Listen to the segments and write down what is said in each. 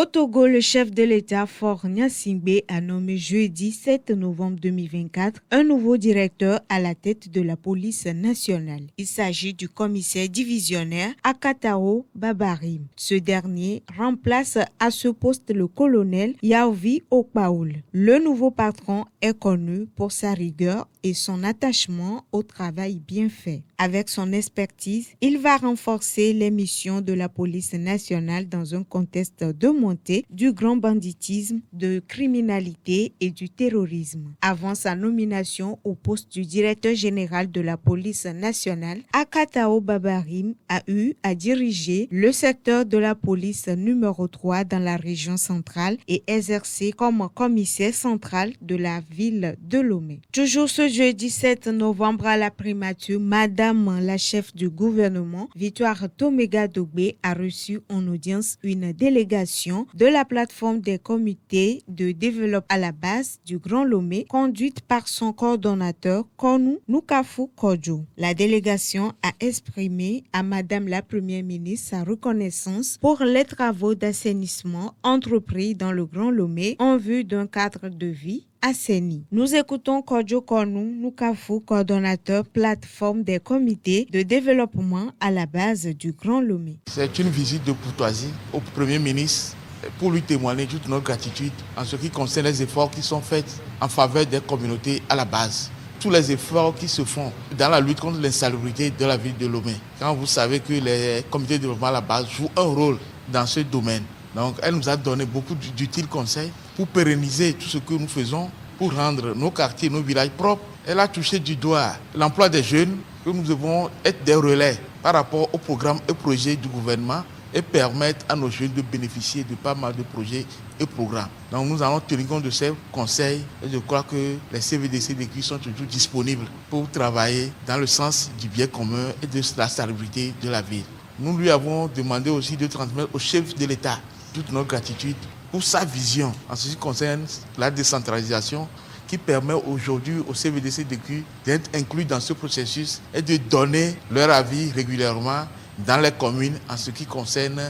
Au Togo, le chef de l'État, Faure Gnassingbé, a nommé jeudi 7 novembre 2024 un nouveau directeur à la tête de la police nationale. Il s'agit du commissaire divisionnaire Akatao Babarim. Ce dernier remplace à ce poste le colonel Yaovi Okpaoul. Le nouveau patron est connu pour sa rigueur et son attachement au travail bien fait. Avec son expertise, il va renforcer les missions de la police nationale dans un contexte de montée du grand banditisme, de criminalité et du terrorisme. Avant sa nomination au poste du directeur général de la police nationale, Akatao Babarim a eu à diriger le secteur de la police numéro 3 dans la région centrale et exercer comme commissaire central de la ville de Lomé. Toujours ce jeudi 7 novembre à la primature, Madame la chef du gouvernement, Victoire Tomega Dogbe, a reçu en audience une délégation de la plateforme des comités de développement à la base du Grand Lomé, conduite par son coordonnateur, Konu Nukafu Kodjo. La délégation a exprimé à Madame la Première ministre sa reconnaissance pour les travaux d'assainissement entrepris dans le Grand Lomé en vue d'un cadre de vie assaini. Nous écoutons Kodjo Konu Nukafu, coordonnateur plateforme des comités de développement à la base du Grand Lomé. C'est une visite de courtoisie au Premier ministre pour lui témoigner toute notre gratitude en ce qui concerne les efforts qui sont faits en faveur des communautés à la base. Tous les efforts qui se font dans la lutte contre l'insalubrité de la ville de Lomé. Quand vous savez que les comités de développement à la base jouent un rôle dans ce domaine. Donc elle nous a donné beaucoup d'utiles conseils pour pérenniser tout ce que nous faisons, pour rendre nos quartiers, nos villages propres. Elle a touché du doigt l'emploi des jeunes, que nous devons être des relais par rapport aux programmes et projets du gouvernement et permettre à nos jeunes de bénéficier de pas mal de projets et programmes. Donc nous allons tenir compte de ces conseils et je crois que les CVDC d'équipe sont toujours disponibles pour travailler dans le sens du bien commun et de la salubrité de la ville. Nous lui avons demandé aussi de transmettre au chef de l'État toute notre gratitude pour sa vision en ce qui concerne la décentralisation qui permet aujourd'hui au CVDC d'équipe d'être inclus dans ce processus et de donner leur avis régulièrement dans les communes en ce qui concerne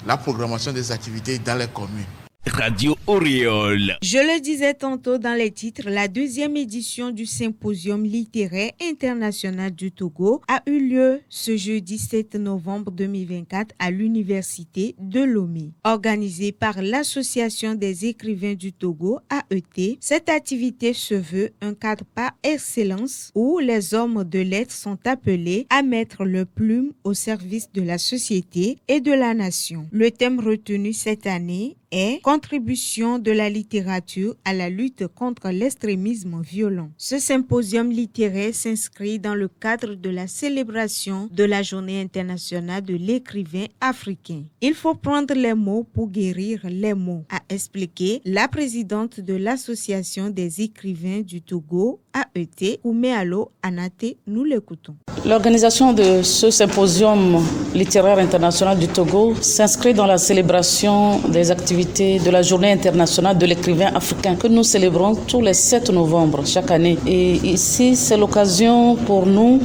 la programmation des activités dans les communes. Radio Oriole. Je le disais tantôt dans les titres, la deuxième édition du Symposium littéraire international du Togo a eu lieu ce jeudi 7 novembre 2024 à l'université de Lomé. Organisée par l'Association des écrivains du Togo, AET, cette activité se veut un cadre par excellence où les hommes de lettres sont appelés à mettre leur plume au service de la société et de la nation. Le thème retenu cette année est contribution de la littérature à la lutte contre l'extrémisme violent. Ce symposium littéraire s'inscrit dans le cadre de la célébration de la Journée internationale de l'écrivain africain. Il faut prendre les mots pour guérir les mots, a expliqué la présidente de l'Association des écrivains du Togo, AET, Ouméalo Anate. Nous l'écoutons. L'organisation de ce symposium littéraire international du Togo s'inscrit dans la célébration des activités de la Journée internationale de l'écrivain africain que nous célébrons tous les 7 novembre chaque année. Et ici, c'est l'occasion pour nous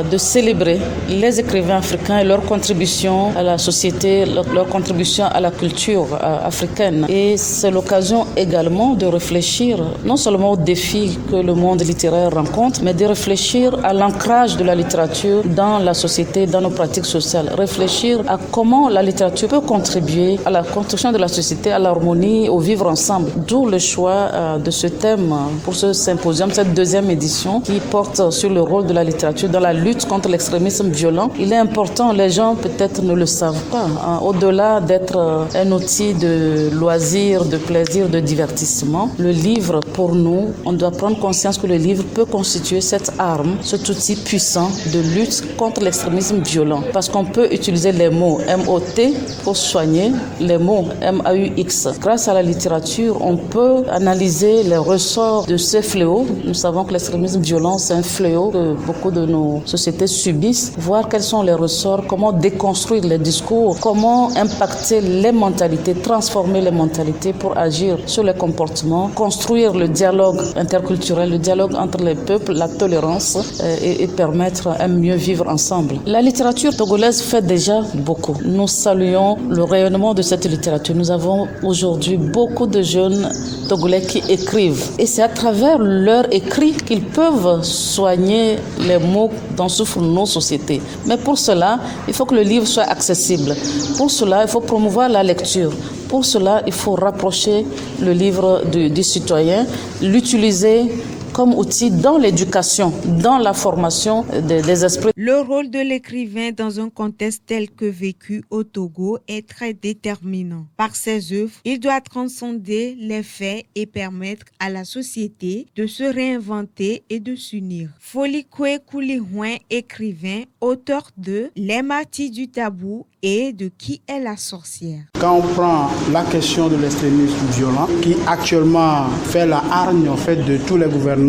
de célébrer les écrivains africains et leur contribution à la société, leur contribution à la culture africaine. Et c'est l'occasion également de réfléchir non seulement aux défis que le monde littéraire rencontre, mais de réfléchir à l'ancrage de la littérature dans la société, dans nos pratiques sociales. Réfléchir à comment la littérature peut contribuer à la construction de la société, à l'harmonie, au vivre ensemble. D'où le choix de ce thème pour ce symposium, cette deuxième édition qui porte sur le rôle de la littérature dans la lutte contre l'extrémisme violent. Il est important, les gens peut-être ne le savent pas, au-delà d'être un outil de loisir, de plaisir, de divertissement, le livre, pour nous, on doit prendre conscience que le livre peut constituer cette arme, cet outil puissant de lutte contre l'extrémisme violent. Parce qu'on peut utiliser les mots M-O-T pour soigner, les mots M-A-U-X. Grâce à la littérature, on peut analyser les ressorts de ces fléaux. Nous savons que l'extrémisme violent, c'est un fléau que beaucoup de nos sociétés subissent. Voir quels sont les ressorts, comment déconstruire les discours, comment impacter les mentalités, transformer les mentalités. autorités pour agir sur les comportements, construire le dialogue interculturel, le dialogue entre les peuples, la tolérance et permettre un mieux vivre ensemble. La littérature togolaise fait déjà beaucoup. Nous saluons le rayonnement de cette littérature. Nous avons aujourd'hui beaucoup de jeunes Togolais qui écrivent. Et c'est à travers leur écrit qu'ils peuvent soigner les maux dont souffrent nos sociétés. Mais pour cela, il faut que le livre soit accessible. Pour cela, il faut promouvoir la lecture. Pour cela, il faut rapprocher le livre du citoyen, l'utiliser comme outil dans l'éducation, dans la formation des esprits. Le rôle de l'écrivain dans un contexte tel que vécu au Togo est très déterminant. Par ses œuvres, il doit transcender les faits et permettre à la société de se réinventer et de s'unir. Folikwe Koulihouin, écrivain, auteur de Les martyrs du tabou et de Qui est la sorcière. Quand on prend la question de l'extrémisme violent, qui actuellement fait la hargne en fait de tous les gouvernements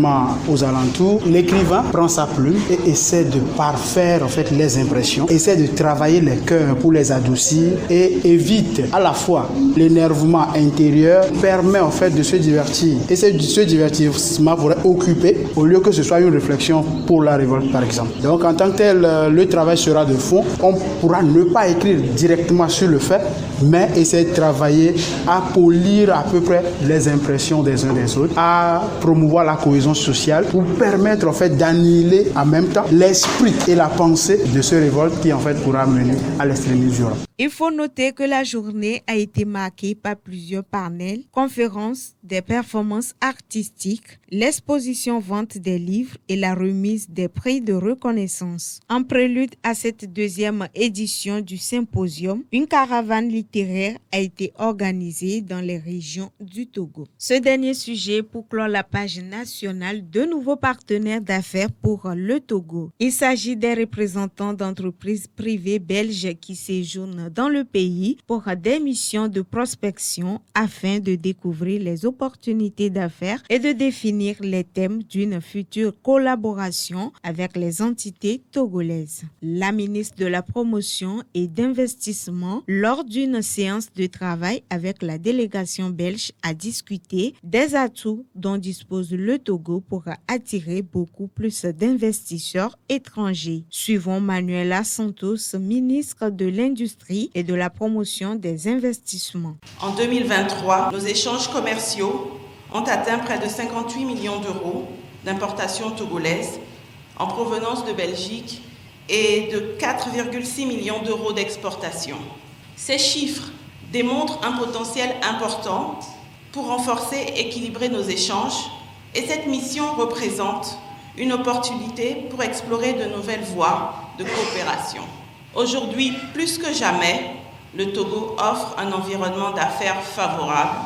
aux alentours, l'écrivain prend sa plume et essaie de parfaire en fait les impressions, essaie de travailler les cœurs pour les adoucir et évite à la fois l'énervement intérieur, permet en fait de se divertir. Et ce divertissement pourrait occuper au lieu que ce soit une réflexion pour la révolte par exemple. Donc en tant que tel, le travail sera de fond. On pourra ne pas écrire directement sur le fait, mais essayer de travailler à polir à peu près les impressions des uns des autres, à promouvoir la cohésion sociale pour permettre en fait d'annihiler en même temps l'esprit et la pensée de ce révolte qui en fait pourra mener à l'extrémisme violent. Il faut noter que la journée a été marquée par plusieurs panels, conférences, des performances artistiques, l'exposition vente des livres et la remise des prix de reconnaissance. En prélude à cette deuxième édition du symposium, une caravane littéraire a été organisée dans les régions du Togo. Ce dernier sujet pour clore la page nationale de nouveaux partenaires d'affaires pour le Togo. Il s'agit des représentants d'entreprises privées belges qui séjournent dans le pays pour des missions de prospection afin de découvrir les opportunités d'affaires et de définir les thèmes d'une future collaboration avec les entités togolaises. La ministre de la Promotion et d'Investissement, lors d'une séance de travail avec la délégation belge, a discuté des atouts dont dispose le Togo pour attirer beaucoup plus d'investisseurs étrangers. Suivons Manuela Santos, ministre de l'Industrie et de la promotion des investissements. En 2023, nos échanges commerciaux ont atteint près de 58 millions d'euros d'importations togolaises en provenance de Belgique et de 4,6 millions d'euros d'exportation. Ces chiffres démontrent un potentiel important pour renforcer et équilibrer nos échanges et cette mission représente une opportunité pour explorer de nouvelles voies de coopération. Aujourd'hui, plus que jamais, le Togo offre un environnement d'affaires favorable,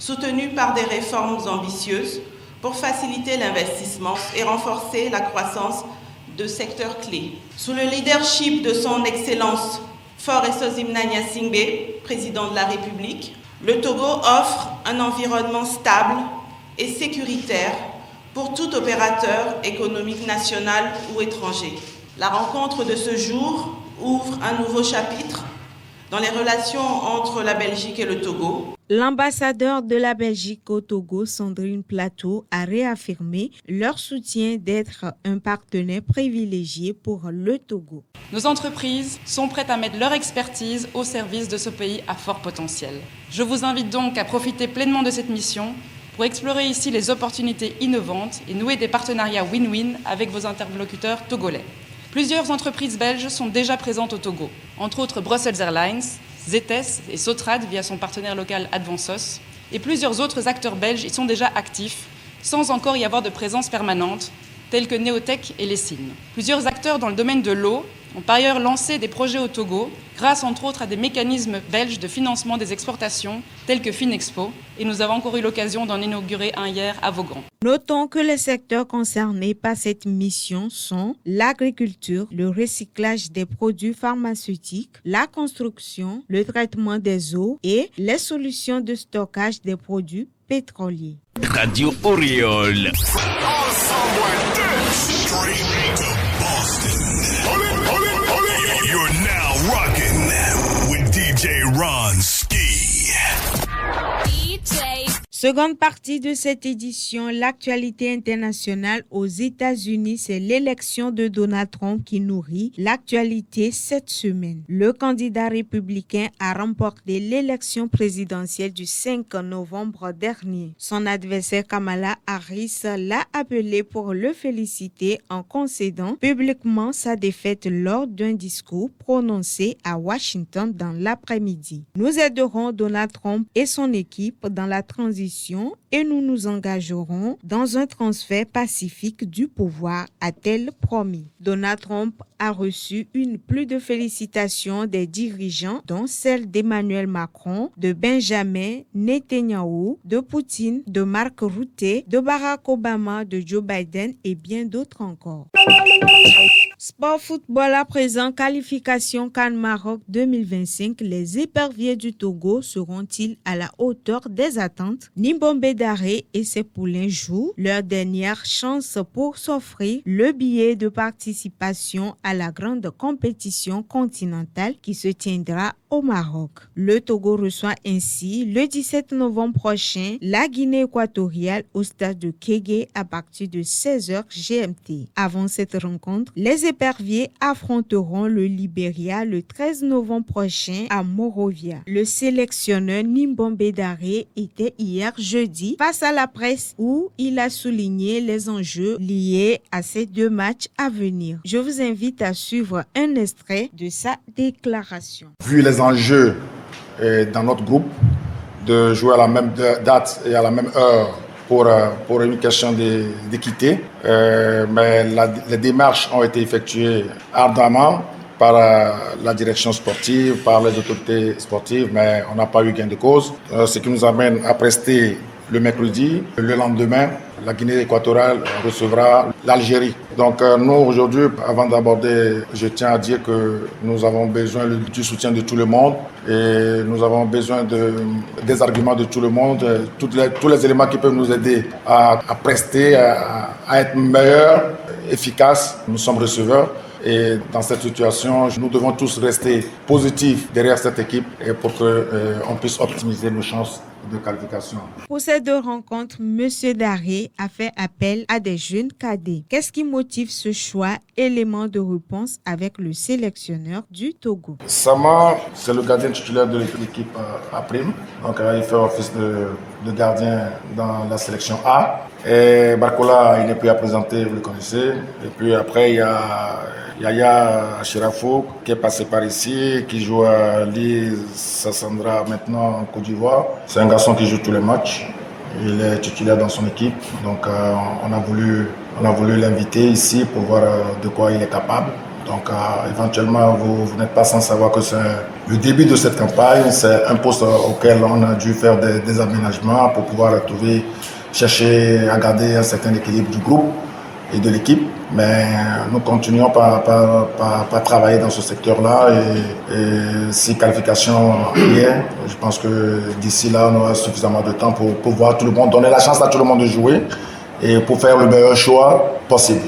soutenu par des réformes ambitieuses pour faciliter l'investissement et renforcer la croissance de secteurs clés. Sous le leadership de son Excellence Faure Esozimna Gnassingbé, président de la République, le Togo offre un environnement stable et sécuritaire pour tout opérateur économique national ou étranger. La rencontre de ce jour ouvre un nouveau chapitre dans les relations entre la Belgique et le Togo. L'ambassadeur de la Belgique au Togo, Sandrine Plateau, a réaffirmé leur soutien d'être un partenaire privilégié pour le Togo. Nos entreprises sont prêtes à mettre leur expertise au service de ce pays à fort potentiel. Je vous invite donc à profiter pleinement de cette mission pour explorer ici les opportunités innovantes et nouer des partenariats win-win avec vos interlocuteurs togolais. Plusieurs entreprises belges sont déjà présentes au Togo, entre autres Brussels Airlines, Zetes et Sotrad via son partenaire local Advansos, et plusieurs autres acteurs belges y sont déjà actifs, sans encore y avoir de présence permanente, tels que Neotech et Lessine. Plusieurs acteurs dans le domaine de l'eau ont par ailleurs lancé des projets au Togo, grâce entre autres à des mécanismes belges de financement des exportations, tels que Finexpo, et nous avons encore eu l'occasion d'en inaugurer un hier à Vaughan. Notons que les secteurs concernés par cette mission sont l'agriculture, le recyclage des produits pharmaceutiques, la construction, le traitement des eaux et les solutions de stockage des produits pétroliers. Radio Oriole. You're now rocking with DJ Ron Ski. Seconde partie de cette édition, l'actualité internationale aux États-Unis, c'est l'élection de Donald Trump qui nourrit l'actualité cette semaine. Le candidat républicain a remporté l'élection présidentielle du 5 novembre dernier. Son adversaire Kamala Harris l'a appelé pour le féliciter en concédant publiquement sa défaite lors d'un discours prononcé à Washington dans l'après-midi. Nous aiderons Donald Trump et son équipe dans la transition et nous nous engagerons dans un transfert pacifique du pouvoir, a-t-elle promis. Donald Trump a reçu une pluie de félicitations des dirigeants, dont celle d'Emmanuel Macron, de Benjamin Netanyahu, de Poutine, de Mark Rutte, de Barack Obama, de Joe Biden et bien d'autres encore. Sport football à présent, qualification CAN Maroc 2025. Les éperviers du Togo seront-ils à la hauteur des attentes? Nimbombe Daré et ses poulains jouent leur dernière chance pour s'offrir le billet de participation à la grande compétition continentale qui se tiendra au Maroc. Le Togo reçoit ainsi le 17 novembre prochain la Guinée équatoriale au stade de Kégué à partir de 16h GMT. Avant cette rencontre, les éperviers affronteront le Libéria le 13 novembre prochain à Monrovia. Le sélectionneur Nimbombe Daré était hier jeudi face à la presse où il a souligné les enjeux liés à ces deux matchs à venir. Je vous invite à suivre un extrait de sa déclaration. Vu les enjeux dans notre groupe, de jouer à la même date et à la même heure pour une question d'équité, mais les démarches ont été effectuées ardemment par la direction sportive, par les autorités sportives, mais on n'a pas eu gain de cause, ce qui nous amène à prester le mercredi. Le lendemain, la Guinée équatoriale recevra l'Algérie. Donc nous, aujourd'hui, avant d'aborder, je tiens à dire que nous avons besoin du soutien de tout le monde et nous avons besoin des arguments de tout le monde, tous les éléments qui peuvent nous aider à prester, à être meilleurs, efficaces. Nous sommes receveurs. Et dans cette situation, nous devons tous rester positifs derrière cette équipe et pour qu'on puisse optimiser nos chances de qualification. Pour ces deux rencontres, M. Daré a fait appel à des jeunes cadets. Qu'est-ce qui motive ce choix? Élément de réponse avec le sélectionneur du Togo. Sama, c'est le gardien titulaire de l'équipe A'. Donc il fait office de gardien dans la sélection A. Et Barcola, il n'est plus à présenter, vous le connaissez. Et puis après, il y a Yaya Chirafou qui est passé par ici, qui joue à Lille Sassandra maintenant en Côte d'Ivoire. C'est un garçon qui joue tous les matchs. Il est titulaire dans son équipe. Donc on a voulu l'inviter ici pour voir de quoi il est capable. Donc éventuellement, vous n'êtes pas sans savoir que c'est le début de cette campagne. C'est un poste auquel on a dû faire des aménagements pour pouvoir chercher à garder un certain équilibre du groupe et de l'équipe. Mais nous continuons par travailler dans ce secteur-là et si qualification y est, je pense que d'ici là, on aura suffisamment de temps pour pouvoir tout le monde, donner la chance à tout le monde de jouer et pour faire le meilleur choix possible.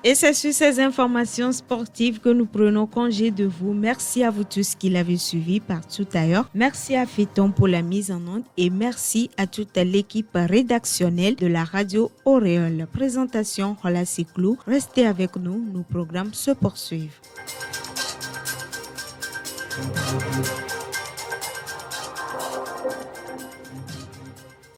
Et c'est sur ces informations sportives que nous prenons congé de vous. Merci à vous tous qui l'avez suivi partout ailleurs. Merci à Féton pour la mise en onde et merci à toute l'équipe rédactionnelle de la radio Auréole. Présentation Rola Siklou. Restez avec nous, nos programmes se poursuivent.